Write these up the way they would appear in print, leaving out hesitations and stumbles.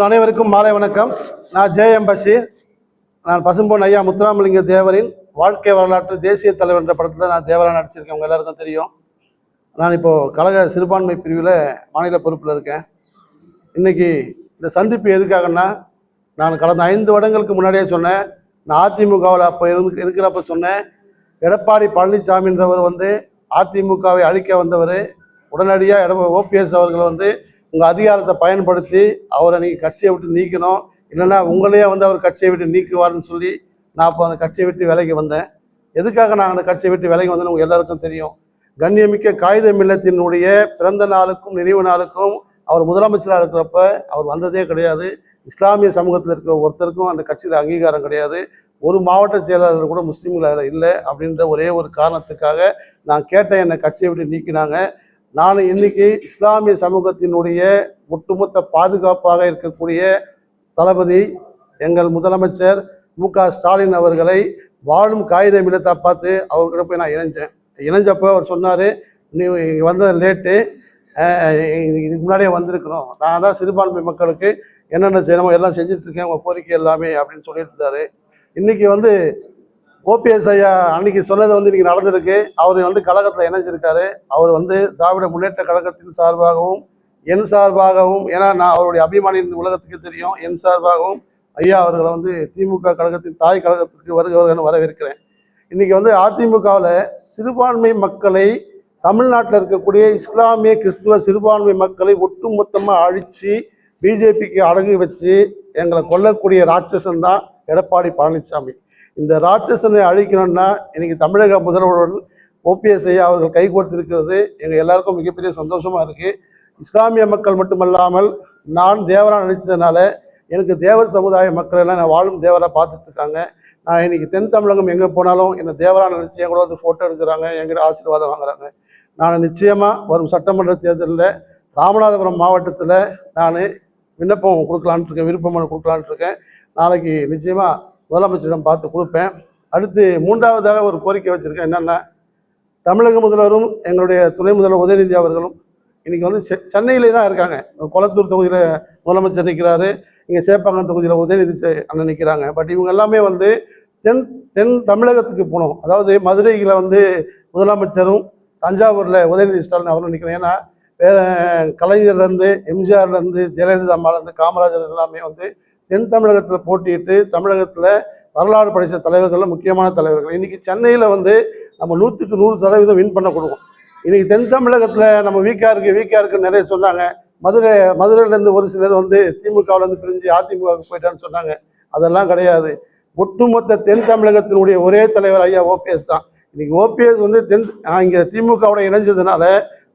உங்கள் அனைவருக்கும் மாலை வணக்கம். நான் ஜே.எம். பஷீர். நான் பசும்பொன் ஐயா முத்துராமலிங்க தேவரின் வாழ்க்கை வரலாற்று தேசிய தலைவர் என்ற படத்தில் நான் தேவராக நடிச்சிருக்கேன். உங்கள் எல்லாருக்கும் தெரியும். நான் இப்போது கழக சிறுபான்மை பிரிவில் மாநில பொறுப்பில் இருக்கேன். இன்றைக்கி இந்த சந்திப்பு எதுக்காகன்னா, நான் கடந்த 5 வருடங்களுக்கு முன்னாடியே சொன்னேன். நான் அதிமுகவில் அப்போ இருக்கிறப்ப சொன்னேன், எடப்பாடி பழனிசாமின்றவர் அதிமுகவை அழிக்க வந்தவர். உடனடியாக ஓபிஎஸ் அவர்கள் உங்கள் அதிகாரத்தை பயன்படுத்தி அவரை நீங்கள் கட்சியை விட்டு நீக்கணும், இல்லைன்னா உங்களையே அவர் கட்சியை விட்டு நீக்குவார்னு சொல்லி நான் அப்போ அந்த கட்சியை விட்டு விலகி வந்தேன். எதுக்காக நான் அந்த கட்சியை விட்டு விலகி வந்தேன்னு உங்கள் எல்லாருக்கும் தெரியும். கண்ணியமிக்க காகித மில்லத்தினுடைய பிறந்த நாளுக்கும் நினைவு நாளுக்கும் அவர் முதலமைச்சராக இருக்கிறப்ப அவர் வந்ததே கிடையாது. இஸ்லாமிய சமூகத்தில் இருக்கிற ஒருத்தருக்கும் அந்த கட்சியில் அங்கீகாரம் கிடையாது. ஒரு மாவட்ட செயலாளர் கூட முஸ்லீம்கள் அதில் இல்லை. அப்படின்ற ஒரே ஒரு காரணத்துக்காக நான் கேட்டேன், என்னை கட்சியை விட்டு நீக்கினாங்க. நான் இன்னைக்கு இஸ்லாமிய சமூகத்தினுடைய ஒட்டுமொத்த பாதுகாப்பாக இருக்கக்கூடிய தளபதி எங்கள் முதலமைச்சர் மு.க. ஸ்டாலின் அவர்களை வாழும் காகித மில்லத்தை பார்த்து அவர்கிட்ட போய் நான் இணைஞ்சப்போ அவர் சொன்னார், நீ வந்த லேட்டு, இதுக்கு முன்னாடியே வந்திருக்கணும். நான் தான் சிறுபான்மை மக்களுக்கு என்னென்ன செய்யணுமோ எல்லாம் செஞ்சிட்ருக்கேன், உங்கள் கோரிக்கை எல்லாமே அப்படின்னு சொல்லிட்டு இருந்தார். இன்றைக்கி ஓபிஎஸ் ஐயா அன்னைக்கு சொன்னது இன்றைக்கி நடந்திருக்கு. அவர் கழகத்தில் இணைஞ்சிருக்காரு. அவர் திராவிட முன்னேற்ற கழகத்தின் சார்பாகவும் என் சார்பாகவும், ஏன்னா நான் அவருடைய அபிமானி உலகத்துக்கு தெரியும், என் சார்பாகவும் ஐயா அவர்களை திமுக கழகத்தின் தாய் கழகத்திற்கு வருகிறவர்கள் வரவேற்கிறேன். இன்றைக்கி அதிமுகவில் சிறுபான்மை மக்களை, தமிழ்நாட்டில் இருக்கக்கூடிய இஸ்லாமிய கிறிஸ்துவ சிறுபான்மை மக்களை ஒட்டுமொத்தமாக அழித்து பிஜேபிக்கு அடகு வச்சு எங்களை கொல்லக்கூடிய ராட்சசன் தான் எடப்பாடி பழனிசாமி. இந்த ராட்சசனை அழிக்கணும்னா இன்னைக்கு தமிழக முதல்வர் ஓபிஎஸ் ஐயா அவர்கள் கைகோர்த்திருக்கிறது எங்கள் எல்லாருக்கும் மிகப்பெரிய சந்தோஷமாக இருக்குது. இஸ்லாமிய மக்கள் மட்டுமல்லாமல் நான் தேவராக நினைச்சதுனால எனக்கு தேவர் சமுதாய மக்கள் எல்லாம் நான் வாழும் தேவராக பார்த்துட்டு இருக்காங்க. நான் இன்னைக்கு தென் தமிழகம் எங்கே போனாலும் என்னை தேவராக நினச்சி என் கூட ஃபோட்டோ எடுக்கிறாங்க, என்கிட்ட ஆசீர்வாதம் வாங்குறாங்க. நான் நிச்சயமாக வரும் சட்டமன்ற தேர்தலில் ராமநாதபுரம் மாவட்டத்தில் நான் விண்ணப்பம் கொடுக்கலான்ட்டு இருக்கேன், விருப்பமனு கொடுக்கலான்ட்டு இருக்கேன். நாளைக்கு நிச்சயமாக முதலமைச்சரிடம் பார்த்து கொடுப்பேன். அடுத்து 3வதாக ஒரு கோரிக்கை வச்சுருக்கேன். என்னென்னா, தமிழக முதல்வரும் எங்களுடைய துணை முதல்வர் உதயநிதி அவர்களும் இன்றைக்கி சென்னையிலே தான் இருக்காங்க. கொளத்தூர் தொகுதியில் முதலமைச்சர் நிற்கிறாரு, இங்கே சேப்பாக்கம் தொகுதியில் உதயநிதி அண்ணன் நிற்கிறாங்க. பட் இவங்க எல்லாமே தென் தமிழகத்துக்கு போகணும். அதாவது மதுரையில் முதலமைச்சரும் தஞ்சாவூரில் உதயநிதி ஸ்டாலின் அவரும் நிற்கிறேன். ஏன்னா கலைஞர்லேருந்து எம்ஜிஆர்லேருந்து ஜெயலலிதா அம்மாலேருந்து காமராஜர் எல்லாமே தென் தமிழகத்தில் போட்டிட்டு தமிழகத்தில் வரலாறு படைத்த தலைவர்கள், முக்கியமான தலைவர்கள். இன்றைக்கி சென்னையில் நம்ம 100க்கு 100% வின் பண்ண கொடுக்கும். இன்றைக்கி தென் தமிழகத்தில் நம்ம வீக்காக இருக்குன்னு நிறைய சொன்னாங்க. மதுரையிலேருந்து ஒரு சிலர் திமுகவிலேருந்து பிரிஞ்சு அதிமுகவுக்கு போயிட்டான்னு சொன்னாங்க. அதெல்லாம் கிடையாது. ஒட்டுமொத்த தென் தமிழகத்தினுடைய ஒரே தலைவர் ஐயா ஓபிஎஸ் தான். இன்றைக்கி ஓபிஎஸ் இங்கே திமுகவோட இணைஞ்சதுனால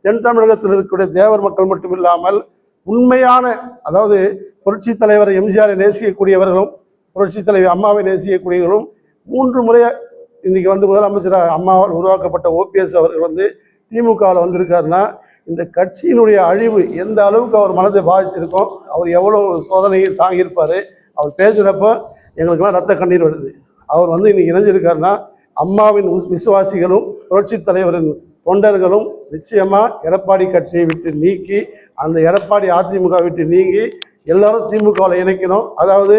தென் தமிழகத்தில் இருக்கக்கூடிய தேவர் மக்கள் மட்டும் இல்லாமல் உண்மையான, அதாவது புரட்சி தலைவர் எம்ஜிஆரை நேசிக்கக்கூடியவர்களும் புரட்சி தலைவர் அம்மாவை நேசிக்கக்கூடியவர்களும் 3 முறை இன்றைக்கி முதலமைச்சராக அம்மாவால் உருவாக்கப்பட்ட ஓபிஎஸ் அவர்கள் திமுகவில் வந்திருக்காருன்னா இந்த கட்சியினுடைய அழிவு எந்த அளவுக்கு அவர் மனதை பாதிச்சிருக்கோம், அவர் எவ்வளோ சோதனையை தாங்கியிருப்பார். அவர் பேசுகிறப்போ எங்களுக்கெல்லாம் ரத்த கண்ணீர் வருது. அவர் இன்றைக்கி இணைஞ்சிருக்காருன்னா அம்மாவின் விசுவாசிகளும் புரட்சி தலைவரின் தொண்டர்களும் நிச்சயமாக எடப்பாடி கட்சியை விட்டு நீக்கி, அந்த எடப்பாடி அதிமுக விட்டு நீங்கி எல்லாரும் திமுகவில் இணைக்கணும். அதாவது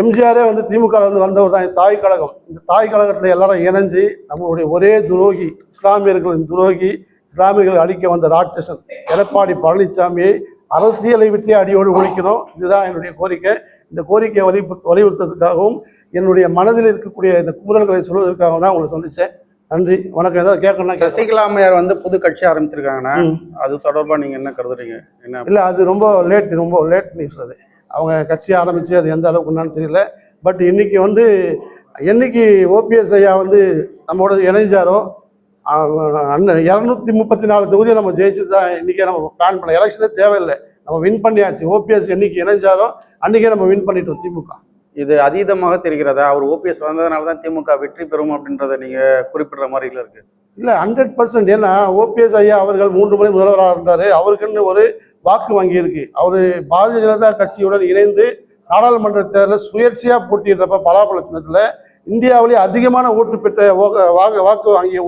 எம்ஜிஆரே திமுகவில் வந்தவர் தான் தாய் கழகம். இந்த தாய் கழகத்தில் எல்லாரும் இணைஞ்சு நம்மளுடைய ஒரே துரோகி, இஸ்லாமியர்களின் துரோகி, இஸ்லாமியர்களை அழிக்க வந்த ராட்சசன் எடப்பாடி பழனிசாமியை அரசியலை விட்டே அடியோடு ஒழிக்கணும். இதுதான் என்னுடைய கோரிக்கை. இந்த கோரிக்கையை வலியுறுத்துறதுக்காகவும் என்னுடைய மனதில் இருக்கக்கூடிய இந்த குமுறல்களை சொல்வதற்காகவும் தான் உங்களை சந்தித்தேன். நன்றி, வணக்கம். ஏதாவது கேட்கணும். சசிகலா அம்மையார் புது கட்சி ஆரம்பிச்சிருக்காங்கன்னா அது தொடர்பாக நீங்கள் என்ன கருதுறீங்க? என்ன இல்லை, அது ரொம்ப லேட் நியூஸ். அது அவங்க கட்சி ஆரம்பித்து அது எந்த அளவுக்கு என்னன்னு தெரியல. பட் இன்னைக்கு என்னைக்கு ஓபிஎஸ் ஐயா நம்மளோட இணைஞ்சாரோ, 234 தொகுதியை நம்ம ஜெயிச்சு தான் இன்றைக்கே நம்ம பிளான் பண்ண. எலெக்ஷனே தேவையில்லை, நம்ம வின் பண்ணியாச்சு. ஓபிஎஸ் என்னைக்கு இணைஞ்சாரோ அன்றைக்கே நம்ம வின் பண்ணிட்டோம் திமுக. இது அதீதமாக தெரிகிறதா? அவர் ஓபிஎஸ் வந்ததுனால தான் திமுக வெற்றி பெறும் அப்படின்றத நீங்கள் குறிப்பிடுற மாதிரி இருக்கு? இல்லை, 100%. ஏன்னா ஓபிஎஸ் ஐயா அவர்கள் 3 முறை முதல்வராக இருந்தார். அவருக்குன்னு ஒரு வாக்கு வங்கி இருக்கு. அவர் பாரதிய ஜனதா கட்சியுடன் இணைந்து நாடாளுமன்ற தேர்தலில் சுயேட்சையாக போட்டியிடுறப்ப பலாபல சின்னத்தில் இந்தியாவிலேயே அதிகமான ஓட்டு பெற்ற வாக்கு வாங்கிய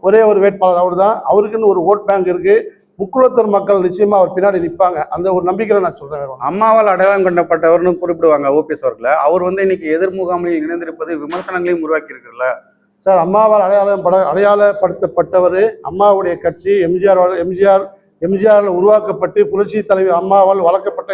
ஒரே ஒரு வேட்பாளர் அவர் தான். அவருக்குன்னு ஒரு ஓட் பேங்க் இருக்குது. முக்குளத்தூர் மக்கள் நிச்சயமா அவர் பின்னாடி நிற்பாங்க. அந்த ஒரு நம்பிக்கையில நான் சொல்றேன். அம்மாவால் அடையாளம் கண்டப்பட்டவர்னு குறிப்பிடுவாங்க ஓபிஎஸ் அவர்களை. அவர் வந்து இன்னைக்கு எதிர் முகாமில் இணைந்திருப்பது விமர்சனங்களையும் உருவாக்கி இருக்குல்ல சார். அம்மாவால் அடையாளப்படுத்தப்பட்டவர் அம்மாவுடைய கட்சி எம்ஜிஆர் உருவாக்கப்பட்டு புரட்சி தலைவி அம்மாவால் வளர்க்கப்பட்ட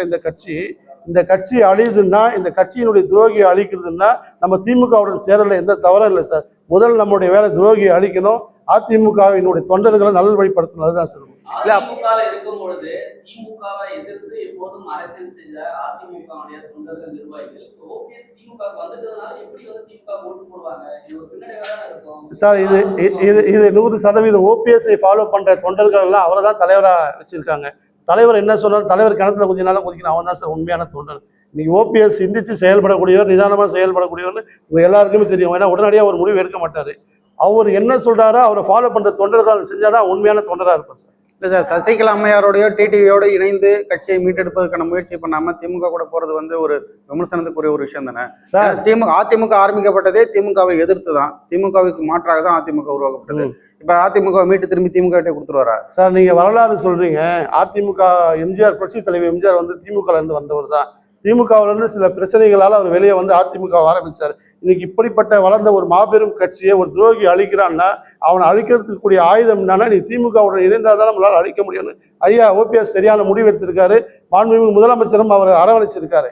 இந்த கட்சி அழியுதுன்னா, இந்த கட்சியினுடைய துரோகியை அழிக்கிறதுன்னா நம்ம திமுகவுடன் சேரல எந்த தவறும் இல்லை சார். முதல் நம்முடைய வேலை துரோகியை அழிக்கணும், அதிமுகவினுடைய தொண்டர்களை நல்வழிப்படுத்தணும். அதுதான் சார். அதிமுகவில் இருக்கும் பொழுது திமுகவை எதிர்த்து எப்போதும் அரசியல் செஞ்ச அதிமுகவுடைய தொண்டர்கள் நிர்வாகிகள் ஓபிஎஸ் திமுக வந்ததுனால எப்படி வந்து திமுக ஓட்டு போடுவாங்க? இது ஒரு பின்னடைவாக இருக்கும் சார். இது 100% ஓபிஎஸ்ஐ ஃபாலோ பண்ற தொண்டர்கள் எல்லாம் அவரை தான் தலைவரா வச்சிருக்காங்க. தலைவர் என்ன சொன்னாலும் தலைவர் கிணத்துல கொஞ்ச நாளாக குதிக்கணும், அவன் தான் சார் உண்மையான தொண்டர். இன்னைக்கு ஓபிஎஸ் சிந்திச்சு செயல்படக்கூடியவர், நிதானமாக செயல்படக்கூடியவர்னு உங்க எல்லாருக்குமே தெரியும். ஏன்னா உடனடியாக ஒரு முடிவு எடுக்க மாட்டாரு. அவர் என்ன சொல்றாரோ அவரை ஃபாலோ பண்ற தொண்டர்கள் அதை செஞ்சாதான் உண்மையான தொண்டரா இருப்பார் சார். இல்லை சார், சசிகலா அம்மையாரோடைய டிடிவியோட இணைந்து கட்சியை மீட்டெடுப்பதற்கான முயற்சி பண்ணாம திமுக கூட போறது வந்து ஒரு விமர்சனத்துக்குரிய ஒரு விஷயம் தானே சார். அதிமுக ஆரம்பிக்கப்பட்டதே திமுகவை எதிர்த்து தான், திமுகவுக்கு மாற்றாக தான் அதிமுக உருவாக்கப்பட்டது. இப்ப அதிமுக மீட்டு திரும்பி திமுக கிட்டே கொடுத்துருவாரா சார்? நீங்க வரலாறு சொல்றீங்க. அதிமுக எம்ஜிஆர் புரட்சி தலைவர் எம்ஜிஆர் வந்து திமுக இருந்து வந்தவர் தான். திமுகவுல இருந்து சில பிரச்சனைகளால் அவர் வெளியே வந்து அதிமுக ஆரம்பிச்சார். இன்னைக்கு இப்படிப்பட்ட வளர்ந்த ஒரு மாபெரும் கட்சியை ஒரு துரோகி அழிக்கிறான்னா அவனை அழிக்கிறதுக்கு கூடிய ஆயுதம் என்னன்னா, நீ திமுகவுடன் இணைந்தாதான் நம்மளால அழிக்க முடியும்னு ஐயா ஓபிஎஸ் சரியான முடிவு எடுத்திருக்காரு. மாண்புமிகு முதலமைச்சரும் அவர் அரவணைச்சிருக்காரு.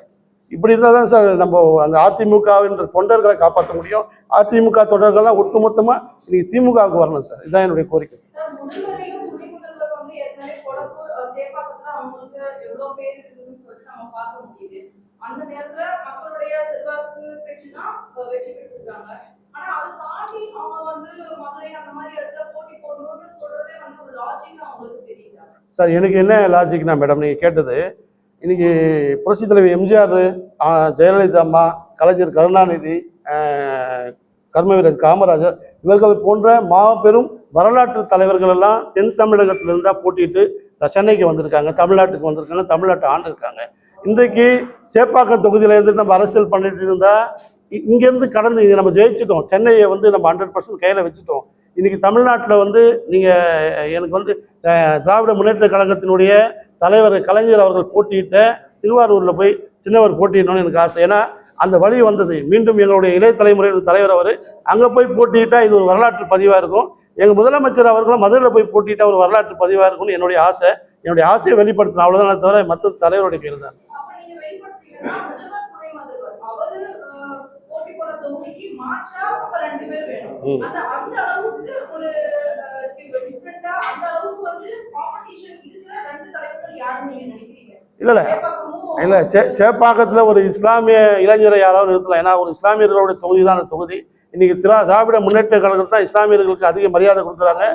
இப்படி இருந்தால் தான் சார் நம்ம அந்த அதிமுகவின்ற தொண்டர்களை காப்பாற்ற முடியும். அதிமுக தொண்டர்கள்லாம் ஒட்டுமொத்தமா இன்னைக்கு திமுகவுக்கு வரணும் சார். இதுதான் என்னுடைய கோரிக்கை. அந்த நேரத்துல மக்களுடைய செல்வாக்கு பெற்றுதான் வெற்றி பெற்றிருக்காங்க. ஆனா அதை தாண்டி அவங்க வந்து மதுரை அந்த மாதிரி இடத்துல போட்டி போடணும்னு சொல்றதே வந்து ஒரு லாஜிக் அவங்களுக்கு தெரியல சார். எனக்கு என்ன லாஜிக்னா மேடம், நீங்க கேட்டது இன்னைக்கு புரட்சி தலைவர் எம்ஜிஆர், ஜெயலலிதா அம்மா, கலைஞர் கருணாநிதி, கர்மவீரர் காமராஜர் இவர்கள் போன்ற மாபெரும் வரலாற்று தலைவர்கள் எல்லாம் தென் தமிழகத்திலிருந்து தான் போட்டிட்டு சென்னைக்கு வந்திருக்காங்க, தமிழ்நாட்டுக்கு வந்திருக்காங்க, தமிழ்நாட்டை ஆண்டு இருக்காங்க. இன்றைக்கு சேப்பாக்கம் தொகுதியில இருந்து நம்ம அரசியல் பண்ணிட்டு இருந்தா இங்கேருந்து கடந்து இங்கே நம்ம ஜெயிச்சிட்டோம். சென்னையை வந்து நம்ம 100% கையில் வச்சுட்டோம். இன்னைக்கு தமிழ்நாட்டில் வந்து நீங்கள் எனக்கு வந்து திராவிட முன்னேற்ற கழகத்தினுடைய தலைவர் கலைஞர் அவர்கள் போட்டியிட்ட திருவாரூரில் போய் சின்னவர் போட்டியிடணும்னு எனக்கு ஆசை. ஏன்னா அந்த வழி வந்தது. மீண்டும் எங்களுடைய இளைய தலைமுறையின் தலைவர் அவர் அங்கே போய் போட்டியிட்டா இது ஒரு வரலாற்று பதிவாக இருக்கும். எங்கள் முதலமைச்சர் அவர்களும் மதுரையில் போய் போட்டியிட்டா ஒரு வரலாற்று பதிவாக இருக்கும்னு என்னுடைய ஆசை. என்னுடைய ஆசையை வெளிப்படுத்தணும், அவ்வளோதான் தவிர மற்ற தலைவருடைய பேர் தான். இல்ல சேப்பாக்கத்துல ஒரு இஸ்லாமிய இளைஞரை யாராவது நிறுத்தலாம். ஏன்னா ஒரு இஸ்லாமியர்களுடைய தொகுதி தான் அந்த தொகுதி. இன்னைக்கு திராவிட முன்னேற்ற கழகம் தான் இஸ்லாமியர்களுக்கு அதிக மரியாதை கொடுக்குறாங்க.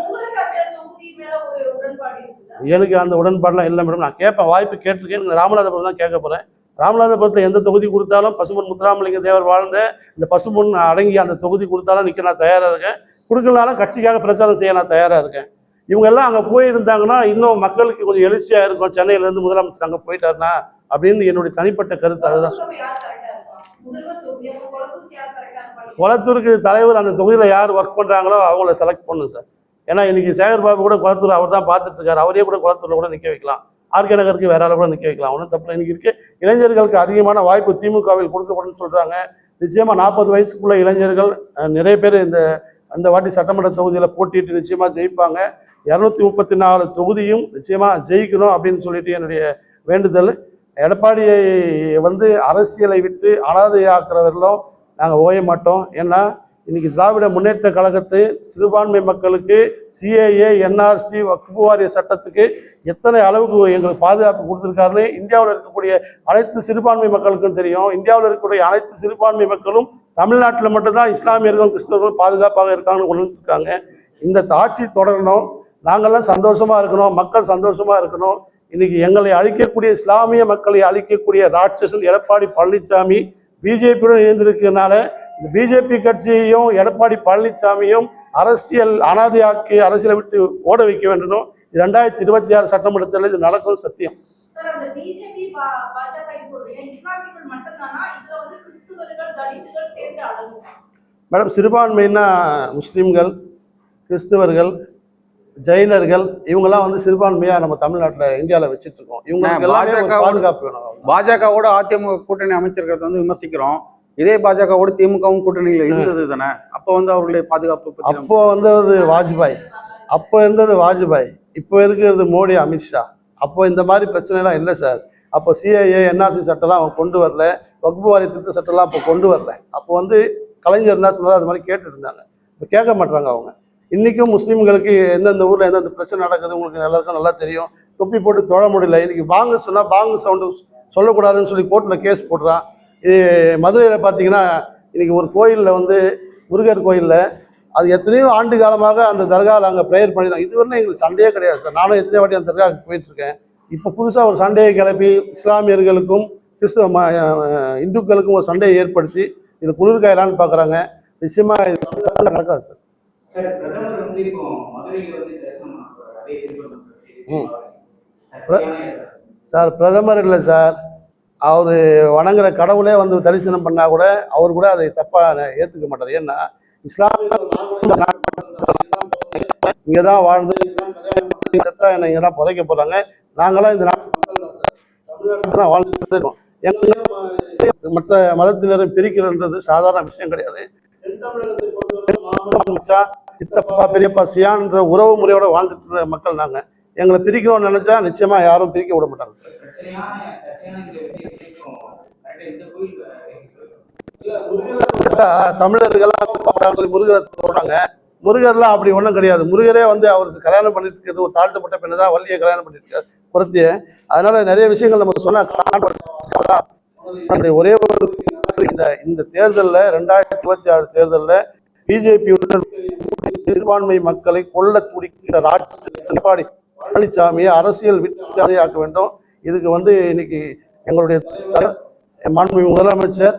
எனக்கு அந்த உடன்பாடுலாம் இல்லை மேடம். நான் கேட்பேன், வாய்ப்பு கேட்டிருக்கேன். ராமநாதபுரம் தான் கேட்க போறேன். ராமநாதபுரத்தில் எந்த தொகுதி கொடுத்தாலும் பசும்பொன் முத்துராமலிங்க தேவர் வாழ்ந்த இந்த பசும்பொன் அடங்கி அந்த தொகுதி கொடுத்தாலும் நிற்க நான் தயாராக இருக்கேன். கொடுக்கலனாலும் கட்சிக்காக பிரச்சாரம் செய்ய நான் தயாராக இருக்கேன். இவங்க எல்லாம் அங்கே போயிருந்தாங்கன்னா இன்னும் மக்களுக்கு கொஞ்சம் எழுச்சியாக இருக்கும். சென்னையிலேருந்து முதலமைச்சர் அங்கே போயிட்டாருன்னா அப்படின்னு என்னுடைய தனிப்பட்ட கருத்து. அதுதான் குளத்தூருக்கு தலைவர் அந்த தொகுதியில் யார் ஒர்க் பண்ணுறாங்களோ அவங்கள செலக்ட் பண்ணும் சார். ஏன்னா இன்னைக்கு சேகர் பாபு கூட குளத்தூர் அவர் தான் பார்த்துட்டு இருக்காரு. அவரே கூட குளத்தூரில் கூட நிற்க வைக்கலாம். ஆர்கே நகருக்கு வேற ஆளை கூட நிற்க வைக்கலாம். ஒன்றும் தப்பு. இன்னைக்கு இருக்கு இளைஞர்களுக்கு அதிகமான வாய்ப்பு திமுகவில் கொடுக்கப்படும் சொல்றாங்க. நிச்சயமா 40 வயசுக்குள்ள இளைஞர்கள் நிறைய பேர் இந்த வாட்டி சட்டமன்ற தொகுதியில் போட்டிட்டு நிச்சயமா ஜெயிப்பாங்க. 234 தொகுதியும் நிச்சயமா ஜெயிக்கணும் அப்படின்னு சொல்லிட்டு என்னுடைய வேண்டுதல். எடப்பாடியை வந்து அரசியலை விட்டு அனாதையாக்குறவர்களும் நாங்கள் ஓய மாட்டோம். ஏன்னா இன்னைக்கு திராவிட முன்னேற்ற கழகத்து சிறுபான்மை மக்களுக்கு சிஏஏ என்ஆர்சி வக்ஃபு வாரிய சட்டத்துக்கு எத்தனை அளவுக்கு எங்களுக்கு பாதுகாப்பு கொடுத்துருக்காருன்னு இந்தியாவில் இருக்கக்கூடிய அனைத்து சிறுபான்மை மக்களுக்கும் தெரியும். இந்தியாவில் இருக்கக்கூடிய அனைத்து சிறுபான்மை மக்களும் தமிழ்நாட்டில் மட்டும்தான் இஸ்லாமியர்களும் கிறிஸ்தவர்களும் பாதுகாப்பாக இருக்காங்கன்னு உணர்ந்துருக்காங்க. இந்த ஆட்சி தொடரணும். நாங்கள்லாம் சந்தோஷமா இருக்கணும், மக்கள் சந்தோஷமா இருக்கணும். இன்னைக்கு எங்களை அழிக்கக்கூடிய இஸ்லாமிய மக்களை அழிக்கக்கூடிய ராட்சசன் எடப்பாடி பழனிசாமி பிஜேபியுடன் இணைந்திருக்கிறதுனால இந்த பிஜேபி கட்சியையும் எடப்பாடி பழனிசாமியும் அரசியல் அனாதையாக்கி அரசியலை விட்டு ஓட வைக்க வேண்டும். 2026 சட்டமன்றத்தில் இது நடக்கும் சத்தியம். மேடம் சிறுபான்மைன்னா முஸ்லிம்கள், கிறிஸ்தவர்கள், ஜெயினர்கள் இவங்கெல்லாம் வந்து சிறுபான்மையா நம்ம தமிழ்நாட்டில் இந்தியாவில் வச்சுட்டு இருக்கோம். இவங்களுக்கு எல்லாமே ஒரு பாஜக பாதுகாப்பு வேணும். பாஜகவோட அதிமுக கூட்டணி அமைச்சிருக்கிறத வந்து விமர்சிக்கிறோம். இதே பாஜகவோட திமுகவும் கூட்டணியில் இருந்தது தானே. அப்போ வந்து அவர்களுடைய பாதுகாப்பு பத்தி அப்போ வந்தது வாஜ்பாய், அப்போ இருந்தது வாஜ்பாய், இப்போ இருக்கிறது மோடி, அமித்ஷா. அப்போ இந்த மாதிரி பிரச்சனைலாம் இல்லை சார். அப்போ சிஐஏ என்ஆர்சி சட்டம்லாம் அவங்க கொண்டு வரல, வக்பு வாரிய திருத்த சட்டம்லாம் அப்போ கொண்டு வரல. அப்போ வந்து கலைஞர் என்ன சொன்னாரோ அது மாதிரி கேட்டுட்டு இருந்தாங்க. இப்போ கேட்க மாட்டாங்க அவங்க. இன்றைக்கும் முஸ்லீம்களுக்கு எந்தெந்த ஊரில் எந்தெந்த பிரச்சனை நடக்குது உங்களுக்கு எல்லாருக்கும் நல்லா தெரியும். தொப்பி போட்டு தொழ முடியல. இன்றைக்கி பாங்கு சொன்னால் பாங்கு சவுண்டு சொல்லக்கூடாதுன்னு சொல்லி கோர்ட்டில் கேஸ் போடுறான். இது மதுரையில் பார்த்தீங்கன்னா இன்றைக்கி ஒரு கோயிலில் வந்து முருகர் கோயிலில் அது எத்தனையோ ஆண்டு காலமாக அந்த தர்காவில் அங்கே ப்ரேயர் பண்ணி தான் இதுவரையும் எங்களுக்கு சண்டையே கிடையாது சார். நானும் எத்தனையோ வாட்டி அந்த தர்காவுக்கு போயிட்டுருக்கேன். இப்போ புதுசாக ஒரு சண்டையை கிளப்பி இஸ்லாமியர்களுக்கும் கிறிஸ்தவ இந்துக்களுக்கும் ஒரு சண்டையை ஏற்படுத்தி இது குளிர்காயலான்னு பார்க்குறாங்க. நிச்சயமாக இது நடக்காது சார். பிரதமர் வந்து இப்போ மதுரையில் வந்து தரிசனம் பண்ணுறாரு. அதே சார் பிரதமர் இல்லை சார், அவர் வணங்குற கடவுளே வந்து தரிசனம் பண்ணால் கூட அவர் கூட அதை தப்பாக ஏற்றுக்க மாட்டார். ஏன்னா இஸ்லாமியர்கள் இங்கே தான் வாழ்ந்து என்னை இங்கே தான் புதைக்க போகிறாங்க. நாங்களாம் இந்த நாட்டு தான் வாழ்ந்துட்டு இருக்கோம். எங்கள் மற்ற மதத்தினரும் பிரிக்கிறன்றது சாதாரண விஷயம் கிடையாது. சித்தப்பா பெரியப்பா சியான்ற உறவு முறையோட வாழ்ந்துட்டு இருக்கிற மக்கள் நாங்கள். எங்களை பிரிக்கணும்னு நினைச்சா நிச்சயமா யாரும் பிரிக்க விட மாட்டாங்க. தமிழர்கள்லாம் சொல்லி முருகரை சொல்றாங்க. முருகர்லாம் அப்படி ஒன்றும் கிடையாது. முருகரே வந்து அவர் கல்யாணம் பண்ணிட்டு இருக்கிறது ஒரு தாழ்த்தப்பட்ட பெண்ணை தான் வள்ளியை கல்யாணம் பண்ணிருக்காரு புறத்திய. அதனால நிறைய விஷயங்கள் நம்ம சொன்னா ஒரே ஒரு இந்த தேர்தலில் 2026 தேர்தலில் பிஜேபியுடன் சிறுபான்மை மக்களை கொல்ல துடிக்கிற எடப்பாடி பழனிசாமியை அரசியல் விட்டாதையாக்க வேண்டும். இதுக்கு வந்து இன்னைக்கு எங்களுடைய மாண்புமிகு முதலமைச்சர்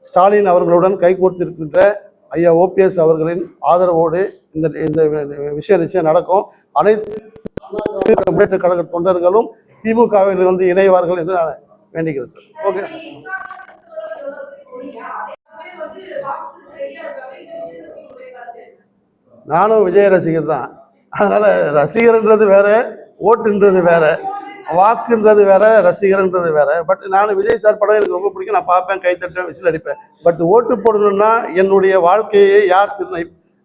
ஸ்டாலின் அவர்களுடன் கைகோர்த்திருக்கின்ற ஐயா ஓபிஎஸ் அவர்களின் ஆதரவோடு இந்த இந்த விஷயம் நிச்சயம் நடக்கும். அனைத்து முன்னேற்ற கழக தொண்டர்களும் திமுகவில் வந்து இணைவார்கள் என்று நான் வேண்டிக்கிறேன் சார். ஓகே. நானும் விஜய் ரசிகர் தான். அதனால ரசிகர்ன்றது வேற, ஓட்டுன்றது வேற, வாக்குன்றது வேற, ரசிகர்ன்றது வேற. பட் நான் விஜய் சார் படம் எனக்கு ரொம்ப பிடிக்கும். நான் பார்ப்பேன், கைத்தட்டுவேன், விசில் அடிப்பேன். பட் ஓட்டு போடணும்னா என்னுடைய வாழ்க்கையை யார்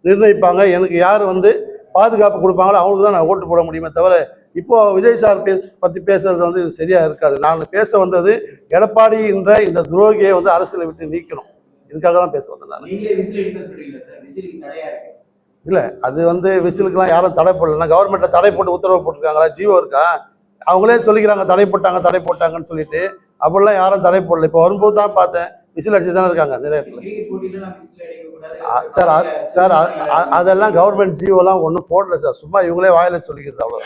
நிர்ணயிப்பாங்க, எனக்கு யார் வந்து பாதுகாப்பு கொடுப்பாங்களோ அவங்களுக்கு தான் நான் ஓட்டு போட முடியுமே தவிர இப்போ விஜய் சார் பற்றி பேசுறது வந்து சரியா இருக்காது. நான் பேச வந்தது எடப்பாடி என்ற இந்த துரோகியை வந்து அரசியலை விட்டு நீக்கணும். இதுக்காக தான் பேச வந்தேன் நான். இல்லை, அது வந்து விசிலுக்கெல்லாம் யாரும் தடை போடலன்னா கவர்மெண்ட்டில் தடை போட்டு உத்தரவு போட்டிருக்காங்களா, ஜீவோ இருக்கா? அவங்களே சொல்லிக்கிறாங்க தடை போட்டாங்கன்னு சொல்லிட்டு. அப்படிலாம் யாரும் தடை போடல. இப்போ வரும்போது தான் பார்த்தேன் விசில் அடிச்சு தானே இருக்காங்க நிறைய இடத்துல. சார் அதெல்லாம் கவர்மெண்ட் ஜீவோலாம் ஒன்றும் போடல சார். சும்மா இவங்களே வாயில சொல்லிக்கிறது அவ்வளோ.